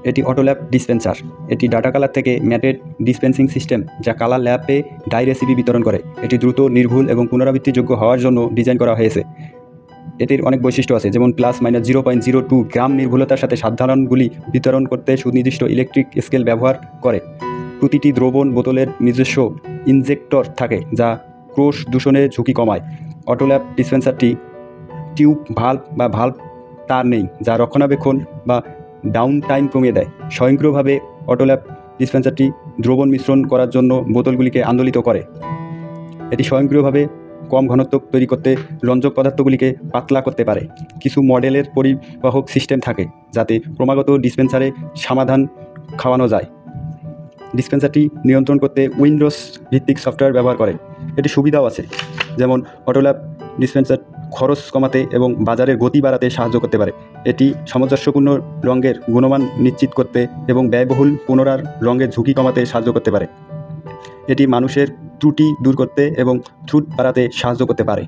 এটি অটোল্যাব ডিসপেন্সার। এটি data colour থেকে ম্যাটেড ডিসপেন্সিং সিস্টেম, যা কালার ল্যাবে ডাই রেসিপি বিতরণ করে। এটি দ্রুত, নির্ভুল এবং পুনরাবৃত্তিযোগ্য হওয়ার জন্য ডিজাইন করা হয়েছে। এটির অনেক বৈশিষ্ট্য আছে, যেমন +-0.02 গ্রাম নির্ভুলতার সাথে সাধারণগুলি বিতরণ করতে সুনির্দিষ্ট ইলেকট্রিক স্কেল ব্যবহার করে। প্রতিটি দ্রবণ বোতলের নিজস্ব ইনজেক্টর থাকে, যা ক্রস দূষণের ঝুঁকি কমায়। অটোল্যাব ডিসপেন্সারটি টিউব ভাল্ব বা ভাল্ব তার নেই, যা রক্ষণাবেক্ষণ বা ডাউন টাইম কমিয়ে দেয়। স্বয়ংক্রিয়ভাবে অটোল্যাব ডিসপেন্সারটি দ্রবণ মিশ্রণ করার জন্য বোতলগুলিকে আন্দোলিত করে। এটি স্বয়ংক্রিয়ভাবে কম ঘনত্ব তৈরি করতে রঞ্জক পদার্থগুলিকে পাতলা করতে পারে। কিছু মডেলের পরিবাহক সিস্টেম থাকে, যাতে ক্রমাগত ডিসপেন্সারে সমাধান খাওয়ানো যায়। ডিসপেন্সারটি নিয়ন্ত্রণ করতে উইন্ডোজ ভিত্তিক সফটওয়্যার ব্যবহার করে। এটি সুবিধাও আছে, যেমন অটোল্যাব ডিসপেন্সার খরচ কমাতে এবং বাজারের গতি বাড়াতে সাহায্য করতে পারে। এটি সামঞ্জস্যপূর্ণ রঙের গুণমান নিশ্চিত করতে এবং ব্যয়বহুল পুনরার রঙের ঝুঁকি কমাতে সাহায্য করতে পারে। এটি মানুষের ত্রুটি দূর করতে এবং থ্রুট বাড়াতে সাহায্য করতে পারে।